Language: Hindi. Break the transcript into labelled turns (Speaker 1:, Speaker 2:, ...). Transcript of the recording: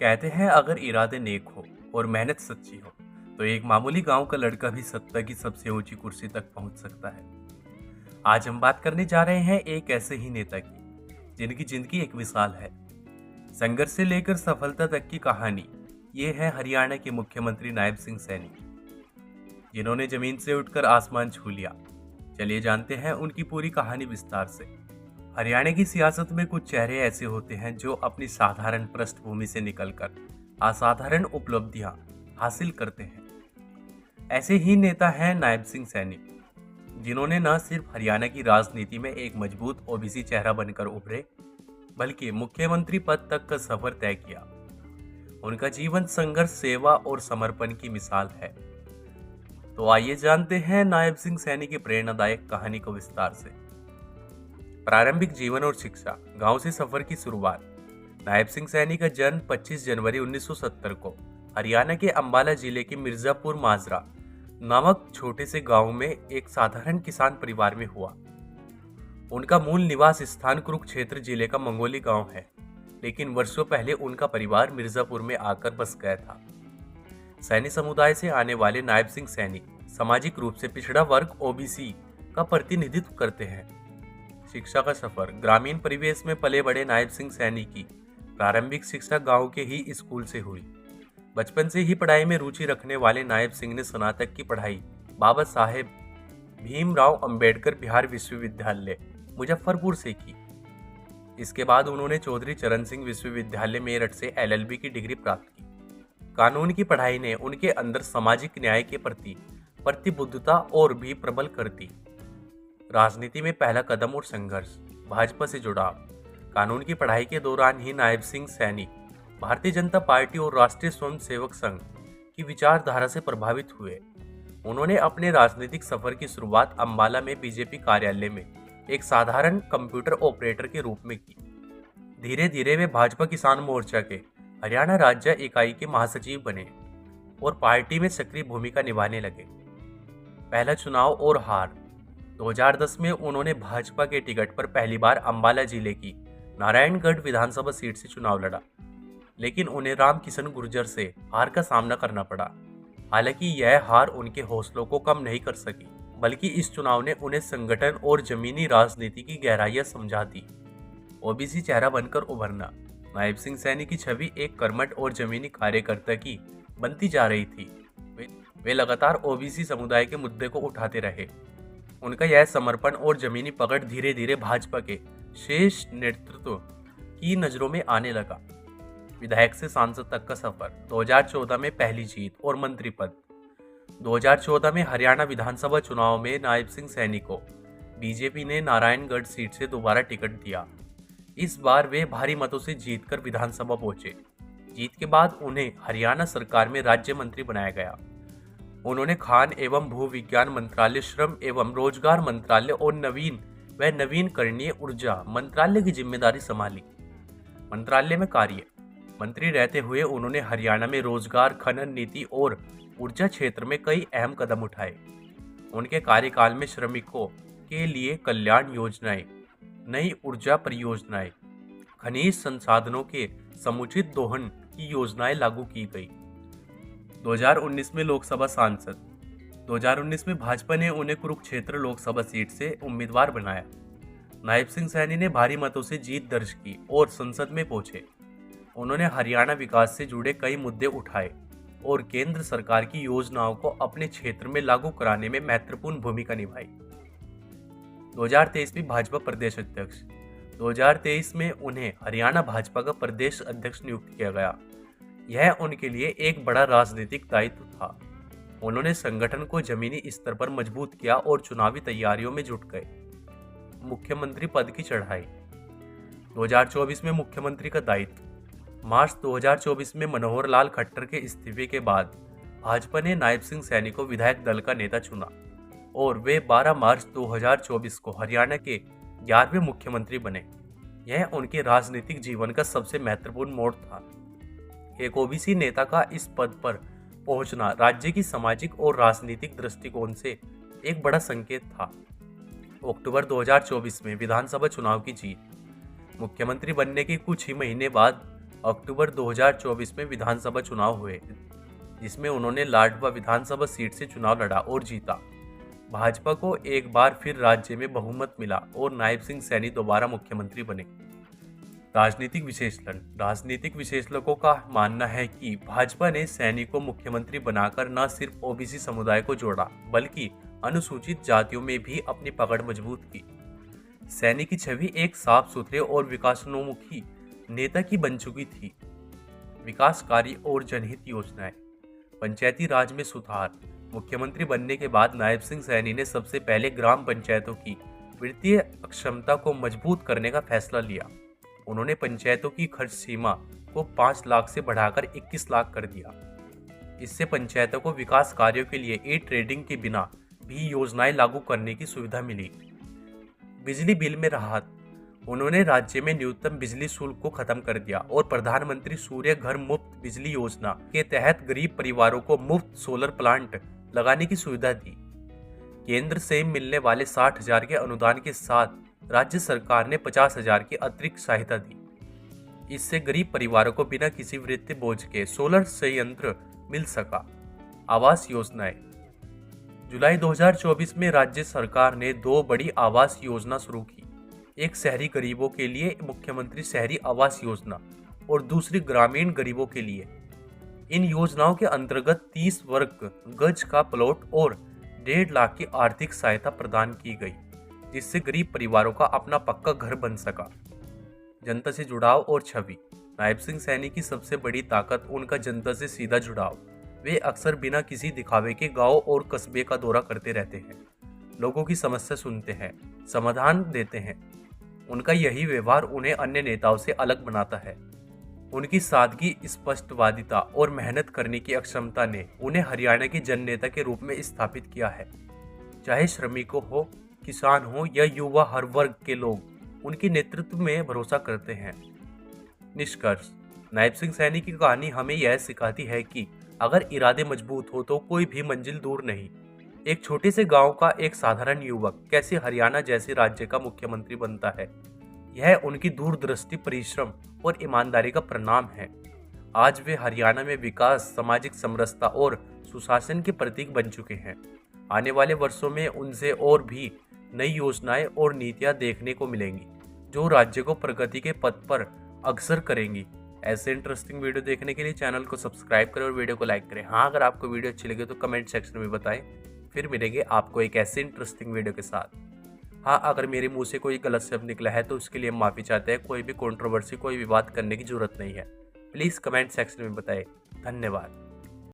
Speaker 1: कहते हैं अगर इरादे नेक हो और मेहनत सच्ची हो तो एक मामूली गांव का लड़का भी सत्ता की सबसे ऊंची कुर्सी तक पहुंच सकता है। आज हम बात करने जा रहे हैं एक ऐसे ही नेता की जिनकी जिंदगी एक मिसाल है। संघर्ष से लेकर सफलता तक की कहानी। ये है हरियाणा के मुख्यमंत्री नायब सिंह सैनी, जिन्होंने जमीन से उठकर आसमान छू लिया। चलिए जानते हैं उनकी पूरी कहानी विस्तार से। हरियाणा की सियासत में कुछ चेहरे ऐसे होते हैं जो अपनी साधारण पृष्ठभूमि से निकलकर असाधारण उपलब्धियां हासिल करते हैं। ऐसे ही नेता हैं नायब सिंह सैनी, जिन्होंने न सिर्फ हरियाणा की राजनीति में एक मजबूत ओबीसी चेहरा बनकर उभरे, बल्कि मुख्यमंत्री पद तक का सफर तय किया। उनका जीवन संघर्ष, सेवा और समर्पण की मिसाल है। तो आइए जानते हैं नायब सिंह सैनी की प्रेरणादायक कहानी को विस्तार से। प्रारंभिक जीवन और शिक्षा। गांव से सफर की शुरुआत। नायब सिंह सैनी का जन्म 25 जनवरी 1970 को हरियाणा के अंबाला जिले के मिर्जापुर माजरा नामक छोटे से गांव में एक साधारण किसान परिवार में हुआ। उनका मूल निवास स्थान कुरुक्षेत्र जिले का मंगोली गांव है, लेकिन वर्षों पहले उनका परिवार मिर्जापुर में आकर बस गया था। सैनी समुदाय से आने वाले नायब सिंह सैनी सामाजिक रूप से पिछड़ा वर्ग ओबीसी का प्रतिनिधित्व करते हैं। शिक्षा का सफर। ग्रामीण परिवेश में पले बड़े नायब सिंह सैनी की प्रारंभिक शिक्षा गांव के ही स्कूल से हुई। बचपन से ही पढ़ाई में रुचि रखने वाले नायब सिंह ने स्नातक की पढ़ाई बाबा साहेब भीमराव अंबेडकर बिहार विश्वविद्यालय मुजफ्फरपुर से की। इसके बाद उन्होंने चौधरी चरण सिंह विश्वविद्यालय मेरठ से एलएलबी की डिग्री प्राप्त की। कानून की पढ़ाई ने उनके अंदर सामाजिक न्याय के प्रति प्रतिबद्धता और भी प्रबल कर दी। राजनीति में पहला कदम और संघर्ष। भाजपा से जुड़ाव। कानून की पढ़ाई के दौरान ही नायब सिंह सैनी भारतीय जनता पार्टी और राष्ट्रीय स्वयंसेवक संघ की विचारधारा से प्रभावित हुए। उन्होंने अपने राजनीतिक सफर की शुरुआत अंबाला में बीजेपी कार्यालय में एक साधारण कंप्यूटर ऑपरेटर के रूप में की। धीरे धीरे वे भाजपा किसान मोर्चा के हरियाणा राज्य इकाई के महासचिव बने और पार्टी में सक्रिय भूमिका निभाने लगे। पहला चुनाव और हार। 2010 में उन्होंने भाजपा के टिकट पर पहली बार अंबाला जिले की नारायणगढ़ विधानसभा सीट से चुनाव लड़ा, लेकिन उन्हें राम किशन गुर्जर से हार का सामना करना पड़ा। हालांकि यह हार उनके हौसलों को कम नहीं कर सकी, बल्कि इस चुनाव ने उन्हें संगठन और जमीनी राजनीति की गहराइयां समझा दी। ओबीसी चेहरा बनकर उभरना। नायब सिंह सैनी की छवि एक कर्मठ और जमीनी कार्यकर्ता की बनती जा रही थी। वे लगातार ओबीसी समुदाय के मुद्दे को उठाते रहे। उनका यह समर्पण और जमीनी पकड़ धीरे धीरे भाजपा के शीर्ष नेतृत्व की नजरों में आने लगा। विधायक से सांसद तक का सफर। 2014 में पहली जीत और मंत्री पद। 2014 में हरियाणा विधानसभा चुनाव में नायब सिंह सैनी को बीजेपी ने नारायणगढ़ सीट से दोबारा टिकट दिया। इस बार वे भारी मतों से जीतकर विधानसभा पहुंचे। जीत के बाद उन्हें हरियाणा सरकार में राज्य मंत्री बनाया गया। उन्होंने खान एवं भू विज्ञान मंत्रालय, श्रम एवं रोजगार मंत्रालय और नवीनकरणीय ऊर्जा मंत्रालय की जिम्मेदारी संभाली। मंत्रालय में कार्य। मंत्री रहते हुए उन्होंने हरियाणा में रोजगार, खनन नीति और ऊर्जा क्षेत्र में कई अहम कदम उठाए। उनके कार्यकाल में श्रमिकों के लिए कल्याण योजनाएं, नई ऊर्जा परियोजनाएं, खनिज संसाधनों के समुचित दोहन की योजनाएं लागू की गई। 2019 में लोकसभा सांसद। 2019 में भाजपा ने उन्हें कुरुक्षेत्र लोकसभा सीट से उम्मीदवार बनाया। नायब सिंह सैनी ने भारी मतों से जीत दर्ज की और संसद में पहुंचे। उन्होंने हरियाणा विकास से जुड़े कई मुद्दे उठाए और केंद्र सरकार की योजनाओं को अपने क्षेत्र में लागू कराने में महत्वपूर्ण भूमिका निभाई। 2023 में भाजपा प्रदेश अध्यक्ष। 2023 में उन्हें हरियाणा भाजपा का प्रदेश अध्यक्ष नियुक्त किया गया। यह उनके लिए एक बड़ा राजनीतिक दायित्व था। उन्होंने संगठन को जमीनी स्तर पर मजबूत किया और चुनावी तैयारियों में जुट गए। मुख्यमंत्री पद की चढ़ाई। 2024 में मुख्यमंत्री का दायित्व। मार्च 2024 में मनोहर लाल खट्टर के इस्तीफे के बाद भाजपा ने नायब सिंह सैनी को विधायक दल का नेता चुना और वे 12 मार्च 2024 को हरियाणा के 11वें मुख्यमंत्री बने। यह उनके राजनीतिक जीवन का सबसे महत्वपूर्ण मोड़ था। एक ओबीसी नेता का इस पद पर पहुंचना राज्य की सामाजिक और राजनीतिक दृष्टिकोण से एक बड़ा संकेत था। अक्टूबर 2024 में विधानसभा चुनाव की जीत। मुख्यमंत्री बनने के कुछ ही महीने बाद अक्टूबर 2024 में विधानसभा चुनाव हुए, जिसमें उन्होंने लाडवा विधानसभा सीट से चुनाव लड़ा और जीता। भाजपा को एक बार फिर राज्य में बहुमत मिला और नायब सिंह सैनी दोबारा मुख्यमंत्री बने। राजनीतिक विश्लेषकों का मानना है कि भाजपा ने सैनी को मुख्यमंत्री बनाकर न सिर्फ ओबीसी समुदाय को जोड़ा, बल्कि अनुसूचित जातियों में भी अपनी पकड़ मजबूत की। सैनी की छवि एक साफ सुथरे और विकासोन्मुखी नेता की बन चुकी थी। विकास कार्य और जनहित योजनाएं, पंचायती राज में सुधार। मुख्यमंत्री बनने के बाद नायब सिंह सैनी ने सबसे पहले ग्राम पंचायतों की वित्तीय अक्षमता को मजबूत करने का फैसला लिया। उन्होंने पंचायतों की खर्च सीमा को 5 लाख से बढ़ाकर 21 लाख कर दिया। इससे पंचायतों को विकास कार्यों के लिए ई-ट्रेडिंग के बिना भी योजनाएं लागू करने की सुविधा मिली। बिजली बिल में राहत, उन्होंने राज्य में न्यूनतम बिजली शुल्क को खत्म कर दिया और प्रधानमंत्री सूर्य घर मुफ्त बिजली योजना के तहत गरीब परिवारों को मुफ्त सोलर प्लांट लगाने की सुविधा दी। केंद्र से मिलने वाले 60,000 के अनुदान के साथ राज्य सरकार ने 50,000 की अतिरिक्त सहायता दी। इससे गरीब परिवारों को बिना किसी वित्तीय बोझ के सोलर संयंत्र मिल सका। आवास योजनाएं, जुलाई 2024 में राज्य सरकार ने 2 बड़ी आवास योजना शुरू की। एक शहरी गरीबों के लिए मुख्यमंत्री शहरी आवास योजना और दूसरी ग्रामीण गरीबों के लिए। इन योजनाओं के अंतर्गत 30 वर्ग गज का प्लॉट और 1.5 लाख की आर्थिक सहायता प्रदान की गई, जिससे गरीब परिवारों का अपना पक्का घर बन सका। जनता से जुड़ाव और छवि, नायब सिंह सैनी की सबसे बड़ी ताकत उनका जनता से सीधा जुड़ाव। वे अक्सर बिना किसी दिखावे के गांव और कस्बे का दौरा करते रहते हैं, लोगों की समस्या सुनते हैं, समाधान देते हैं। उनका यही व्यवहार उन्हें अन्य नेताओं से अलग बनाता है। उनकी सादगी, स्पष्टवादिता और मेहनत करने की अक्षमता ने उन्हें हरियाणा के जन नेता के रूप में स्थापित किया है। चाहे श्रमिकों हो, किसान हो या युवा, हर वर्ग के लोग उनके नेतृत्व में भरोसा करते हैं। निष्कर्ष, नायब सिंह सैनी की कहानी हमें यह सिखाती है कि अगर इरादे मजबूत हो तो कोई भी मंजिल दूर नहीं। एक छोटे से गांव का एक साधारण युवक कैसे हरियाणा जैसे राज्य का मुख्यमंत्री बनता है, यह उनकी दूरदृष्टि, परिश्रम और ईमानदारी का परिणाम है। आज वे हरियाणा में विकास, सामाजिक समरसता और सुशासन के प्रतीक बन चुके हैं। आने वाले वर्षों में उनसे और भी नई योजनाएं और नीतियां देखने को मिलेंगी, जो राज्य को प्रगति के पथ पर अग्रसर करेंगी। ऐसे इंटरेस्टिंग वीडियो देखने के लिए चैनल को सब्सक्राइब करें और वीडियो को लाइक करें। हाँ, अगर आपको वीडियो अच्छी लगे तो कमेंट सेक्शन में बताएं। फिर मिलेंगे आपको एक ऐसे इंटरेस्टिंग वीडियो के साथ। हाँ, अगर मेरे मुंह से कोई गलत शब्द निकला है तो उसके लिए हम माफ़ी चाहते हैं। कोई भी कंट्रोवर्सी, कोई विवाद करने की जरूरत नहीं है। प्लीज़ कमेंट सेक्शन में बताएं। धन्यवाद।